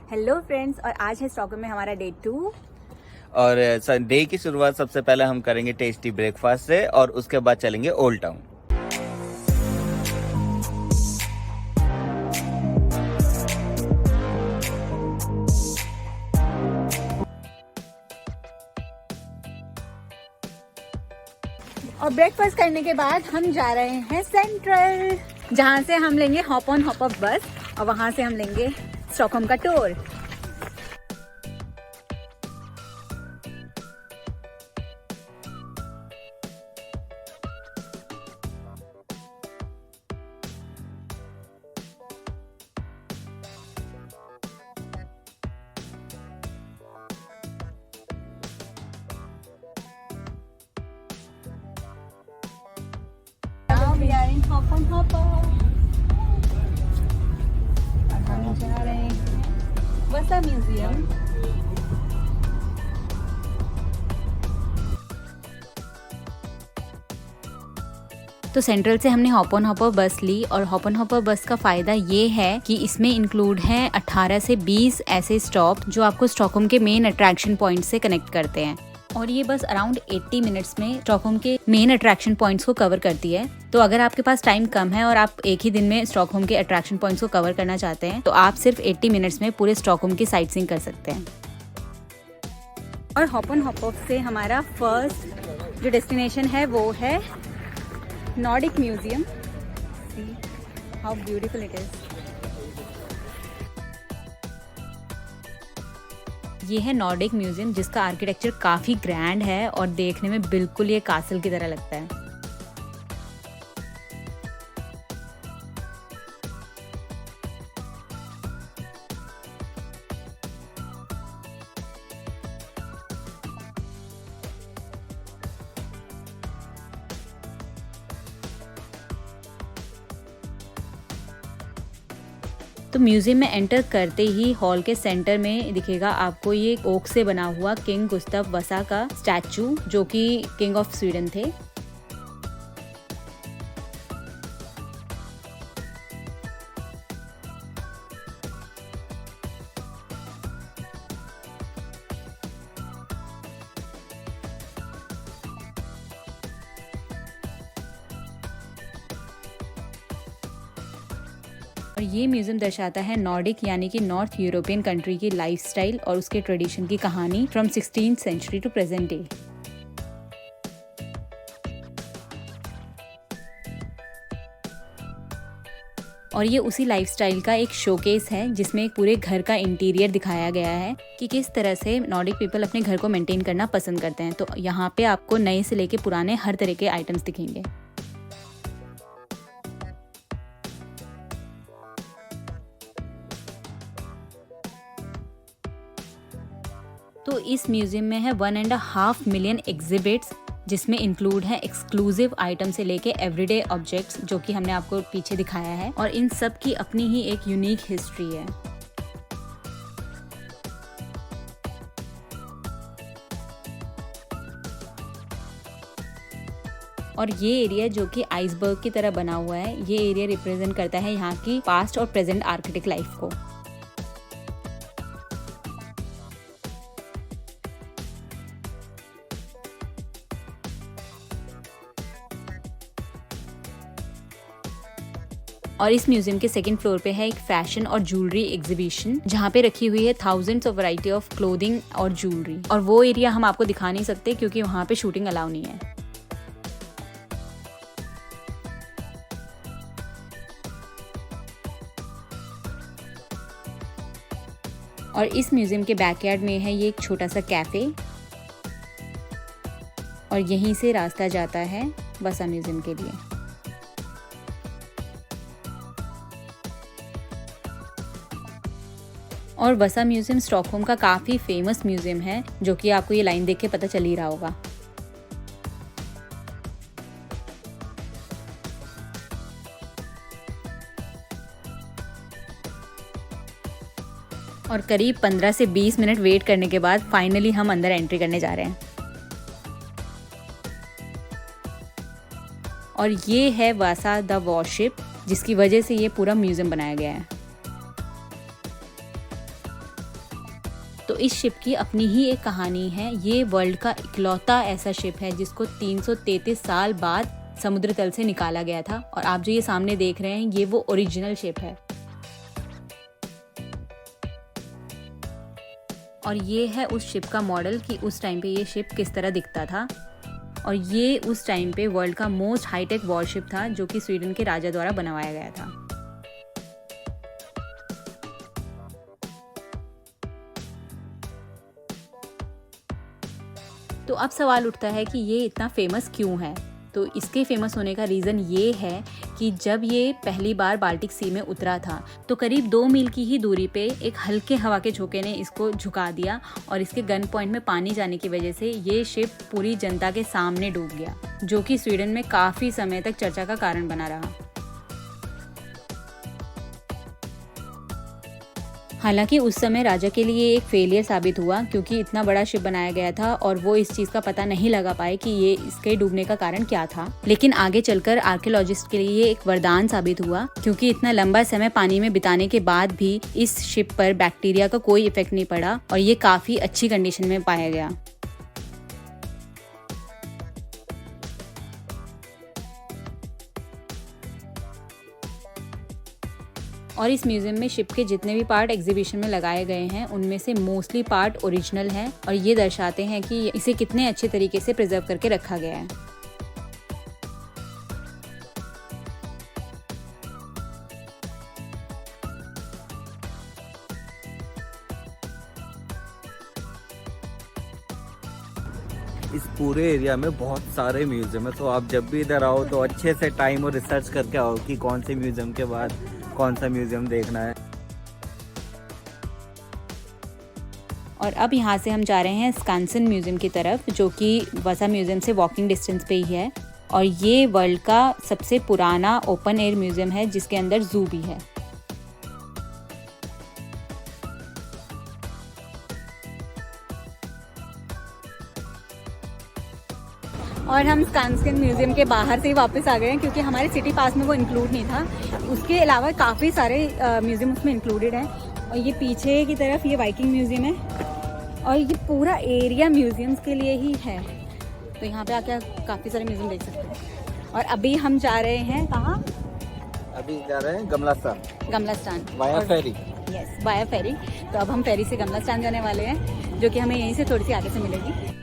Hello friends, और आज है स्टॉकहोम में हमारा डे 2। और डे की शुरुआत सबसे पहले हम करेंगे टेस्टी ब्रेकफास्ट से और उसके बाद चलेंगे ओल्ड टाउन। और ब्रेकफास्ट करने के बाद हम जा रहे हैं सेंट्रल, जहाँ से हम लेंगे हॉप ऑन हॉप ऑफ बस और वहाँ से हम लेंगे स्टॉकहोम का tour. We are in Hop on Hop Off। हम जा रहे हैं वसा म्यूजियम। तो सेंट्रल से हमने हॉप ऑन हॉप ऑफ बस ली और हॉप ऑन हॉप ऑफ बस का फायदा ये है कि इसमें इंक्लूड है 18 से 20 ऐसे स्टॉप जो आपको स्टॉकहोम के मेन अट्रैक्शन पॉइंट से कनेक्ट करते हैं। और ये बस अराउंड 80 मिनट्स में स्टॉकहोम के मेन अट्रैक्शन पॉइंट्स को कवर करती है। तो अगर आपके पास टाइम कम है और आप एक ही दिन में स्टॉकहोम के अट्रैक्शन पॉइंट्स को कवर करना चाहते हैं तो आप सिर्फ 80 मिनट्स में पूरे स्टॉकहोम की साइट सीइंग कर सकते हैं। और हॉप ऑन हॉप ऑफ से हमारा फर्स्ट जो डेस्टिनेशन है वो है Nordic museum. See how beautiful it is. ये है नॉर्डिक म्यूजियम जिसका आर्किटेक्चर काफी ग्रैंड है और देखने में बिल्कुल ये कासल की तरह लगता है। तो म्यूजियम में एंटर करते ही हॉल के सेंटर में दिखेगा आपको ये ओक से बना हुआ किंग गुस्ताव वसा का स्टैचू, जो कि किंग ऑफ स्वीडन थे। और ये म्यूजियम दर्शाता है नॉर्डिक यानी कि नॉर्थ यूरोपियन कंट्री की लाइफस्टाइल और उसके ट्रेडिशन की कहानी from 16th century to present day. और ये उसी लाइफस्टाइल का एक शोकेस है जिसमें एक पूरे घर का इंटीरियर दिखाया गया है कि किस तरह से नॉर्डिक पीपल अपने घर को मेंटेन करना पसंद करते हैं। तो यहाँ पे आपको नए से लेके पुराने हर तरह के आइटम्स दिखेंगे। तो इस म्यूजियम में है 1.5 मिलियन एग्जिबिट्स, जिसमें इंक्लूड है एक्सक्लूसिव आइटम से लेके एवरीडे ऑब्जेक्ट्स जो कि हमने आपको पीछे दिखाया है। और इन सब की अपनी ही एक यूनिक हिस्ट्री है। और ये एरिया जो कि आइसबर्ग की तरह बना हुआ है, ये एरिया रिप्रेजेंट करता है यहाँ की पास्ट और प्रेजेंट आर्किटेक्ट लाइफ को। और इस म्यूजियम के सेकंड फ्लोर पे है एक फैशन और ज्वेलरी एग्जीबिशन, जहाँ पे रखी हुई है thousands of variety of clothing और ज्वेलरी। और वो एरिया हम आपको दिखा नहीं सकते क्योंकि वहाँ पे शूटिंग अलाउ नहीं है। और इस म्यूजियम के बैकयार्ड में है ये एक छोटा सा कैफे और यहीं से रास्ता जाता है वसा म्यूजियम के लिए। और वसा म्यूजियम स्टॉकहोम का काफी फेमस म्यूजियम है, जो कि आपको ये लाइन देख के पता चल ही रहा होगा। और करीब 15 से 20 मिनट वेट करने के बाद फाइनली हम अंदर एंट्री करने जा रहे हैं। और ये है वासा द वॉरशिप, जिसकी वजह से ये पूरा म्यूजियम बनाया गया है। तो इस शिप की अपनी ही एक कहानी है। ये वर्ल्ड का इकलौता ऐसा शिप है जिसको 333 साल बाद समुद्र तल से निकाला गया था। और आप जो ये सामने देख रहे हैं ये वो ओरिजिनल शिप है। और ये है उस शिप का मॉडल कि उस टाइम पे ये शिप किस तरह दिखता था। और ये उस टाइम पे वर्ल्ड का मोस्ट हाईटेक वॉरशिप था जो कि स्वीडन के राजा द्वारा बनवाया गया था। तो अब सवाल उठता है कि ये इतना फेमस क्यों है। तो इसके फेमस होने का रीज़न ये है कि जब ये पहली बार बाल्टिक सी में उतरा था तो करीब 2 मील की ही दूरी पे एक हल्के हवा के झोंके ने इसको झुका दिया और इसके गन पॉइंट में पानी जाने की वजह से ये शिप पूरी जनता के सामने डूब गया, जो कि स्वीडन में काफ़ी समय तक चर्चा का कारण बना रहा। हालांकि उस समय राजा के लिए एक फेलियर साबित हुआ क्योंकि इतना बड़ा शिप बनाया गया था और वो इस चीज़ का पता नहीं लगा पाए कि ये इसके डूबने का कारण क्या था। लेकिन आगे चलकर आर्कियोलॉजिस्ट के लिए एक वरदान साबित हुआ क्योंकि इतना लंबा समय पानी में बिताने के बाद भी इस शिप पर बैक्टीरिया का कोई इफेक्ट नहीं पड़ा और ये काफ़ी अच्छी कंडीशन में पाया गया। और इस म्यूजियम में शिप के जितने भी पार्ट एग्जीबिशन में लगाए गए हैं उनमें से मोस्टली पार्ट ओरिजिनल है और ये दर्शाते हैं कि इसे कितने अच्छे तरीके से प्रिजर्व करके रखा गया है। इस पूरे एरिया में बहुत सारे म्यूजियम है, तो आप जब भी इधर आओ तो अच्छे से टाइम और रिसर्च करके आओ कि कौन से म्यूजियम के बाद कौन सा म्यूजियम देखना है। और अब यहाँ से हम जा रहे हैं स्कांसन म्यूजियम की तरफ, जो कि वसा म्यूजियम से वॉकिंग डिस्टेंस पे ही है। और ये वर्ल्ड का सबसे पुराना ओपन एयर म्यूजियम है जिसके अंदर जू भी है। और हम स्कांसन म्यूजियम के बाहर से ही वापस आ गए हैं क्योंकि हमारे सिटी पास में वो इंक्लूड नहीं था। उसके अलावा काफ़ी सारे म्यूजियम उसमें इंक्लूडेड हैं। और ये पीछे की तरफ ये वाइकिंग म्यूजियम है और ये पूरा एरिया म्यूजियम्स के लिए ही है। तो यहाँ पे आके काफ़ी सारे म्यूजियम देख सकते हैं। और अभी हम जा रहे हैं कहाँ? अभी जा रहे हैं गमलास्तान वाया फेरी। यस, वाया फेरी। तो अब हम फेरी से गमलास्तान जाने वाले हैं, जो कि हमें यहीं से थोड़ी सी आगे से मिलेगी।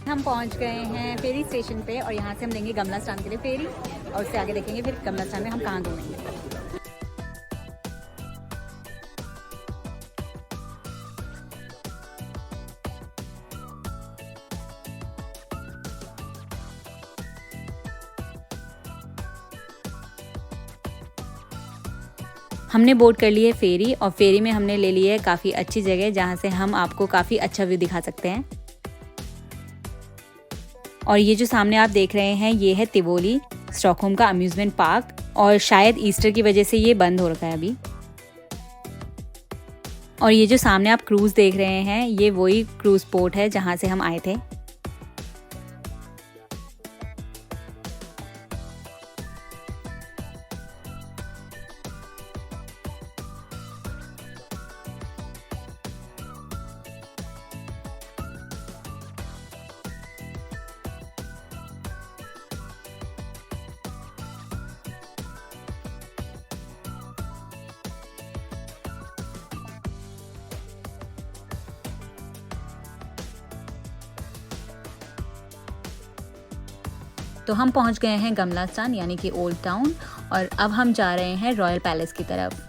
हम पहुंच गए हैं फेरी स्टेशन पे और यहाँ से हम लेंगे गमलास्तान के लिए फेरी और उससे आगे देखेंगे फिर गमलास्तान में हम कहाँ घूमेंगे। हमने बोट कर ली है फेरी और फेरी में हमने ले ली है काफ़ी अच्छी जगह जहाँ से हम आपको काफ़ी अच्छा व्यू दिखा सकते हैं। और ये जो सामने आप देख रहे हैं ये है तिवोली, स्टॉकहोम का अम्यूजमेंट पार्क, और शायद ईस्टर की वजह से ये बंद हो रखा है अभी। और ये जो सामने आप क्रूज देख रहे हैं ये वही क्रूज पोर्ट है जहाँ से हम आए थे। तो हम पहुंच गए हैं गमलास्तान यानी कि ओल्ड टाउन और अब हम जा रहे हैं रॉयल पैलेस की तरफ।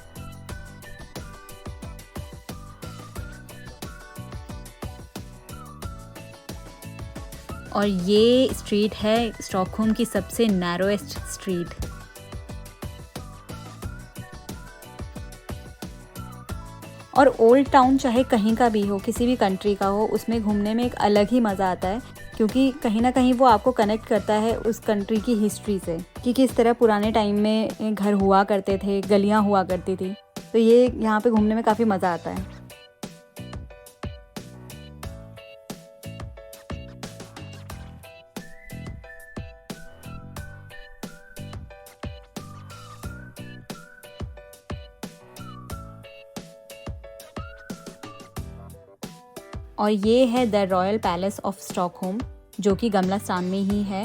और ये स्ट्रीट है स्टॉकहोम की सबसे नैरोएस्ट स्ट्रीट। और ओल्ड टाउन चाहे कहीं का भी हो, किसी भी कंट्री का हो, उसमें घूमने में एक अलग ही मज़ा आता है। क्योंकि कहीं ना कहीं वो आपको कनेक्ट करता है उस कंट्री की हिस्ट्री से कि किस तरह पुराने टाइम में घर हुआ करते थे, गलियां हुआ करती थी। तो ये यहाँ पे घूमने में काफ़ी मज़ा आता है। और ये है the royal palace of Stockholm, जो कि गमला स्थान में ही है।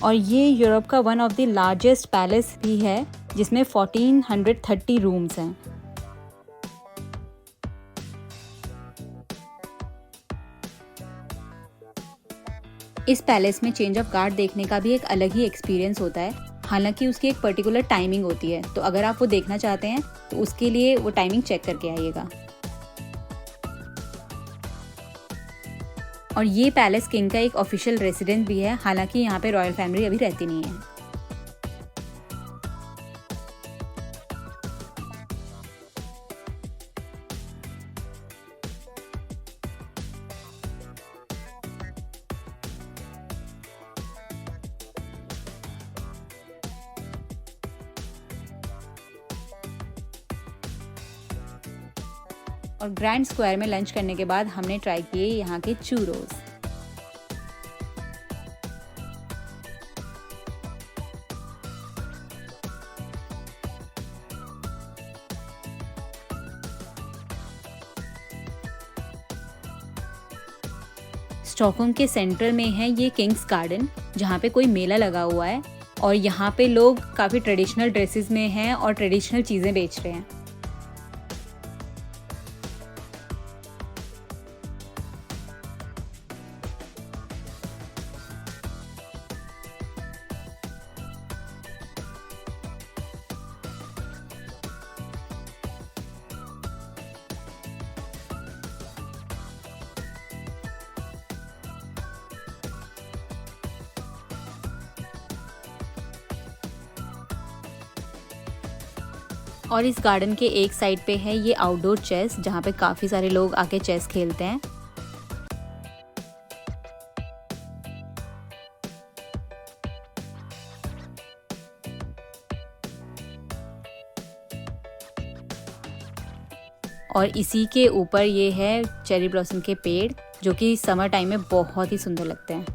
और ये यूरोप का one of the largest palace भी है, जिसमें 1430 रूम्स हैं। इस पैलेस में चेंज ऑफ गार्ड देखने का भी एक अलग ही एक्सपीरियंस होता है। हालांकि उसकी एक पर्टिकुलर टाइमिंग होती है, तो अगर आप वो देखना चाहते हैं तो उसके लिए वो टाइमिंग चेक करके आइएगा। और ये पैलेस किंग का एक ऑफिशियल रेसिडेंस भी है, हालांकि यहाँ पे रॉयल फैमिली अभी रहती नहीं है। और ग्रैंड स्क्वायर में लंच करने के बाद हमने ट्राई किए यहाँ के चूरोस। स्टॉकहोम के सेंटर में है ये किंग्स गार्डन, जहाँ पे कोई मेला लगा हुआ है और यहाँ पे लोग काफ़ी ट्रेडिशनल ड्रेसेस में हैं और ट्रेडिशनल चीज़ें बेच रहे हैं। और इस गार्डन के एक साइड पे है ये आउटडोर चेस, जहाँ पे काफ़ी सारे लोग आके चेस खेलते हैं। और इसी के ऊपर ये है चेरी ब्लॉसम के पेड़, जो कि समर टाइम में बहुत ही सुंदर लगते हैं।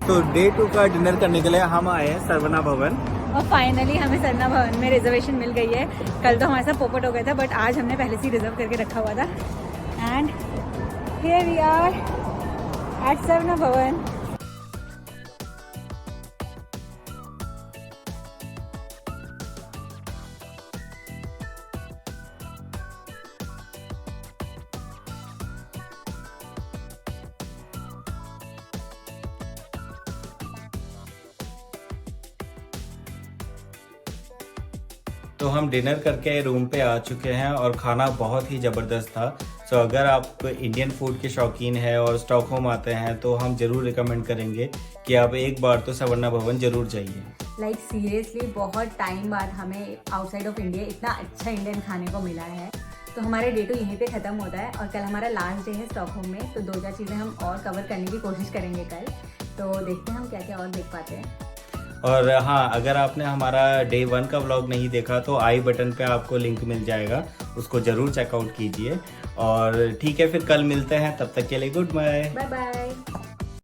तो डे 2 का डिनर करने के लिए हम आए हैं सरवना भवन। और फाइनली हमें सरना भवन में रिजर्वेशन मिल गई है। कल तो हमारे साथ पोपट हो गया था, बट आज हमने पहले से ही रिजर्व करके रखा हुआ था। And here we are at Sarna Bhavan. तो हम डिनर करके रूम पे आ चुके हैं और खाना बहुत ही ज़बरदस्त था। सो अगर आप इंडियन फूड के शौकीन हैं और स्टॉकहोम आते हैं तो हम ज़रूर रिकमेंड करेंगे कि आप एक बार तो सरवना भवन ज़रूर जाइए। लाइक सीरियसली बहुत टाइम बाद हमें आउटसाइड ऑफ इंडिया इतना अच्छा इंडियन खाने को मिला है। तो हमारा डे 2 यहीं पे ख़त्म होता है और कल हमारा लास्ट डे है स्टॉकहोम में। तो 2-4 चीज़ें हम और कवर करने की कोशिश करेंगे कल। तो देखते हैं हम क्या क्या और देख पाते हैं। और हाँ, अगर आपने हमारा डे 1 का व्लॉग नहीं देखा तो आई बटन पे आपको लिंक मिल जाएगा, उसको ज़रूर चेकआउट कीजिए। और ठीक है, फिर कल मिलते हैं, तब तक के लिए गुड बाय। Bye bye.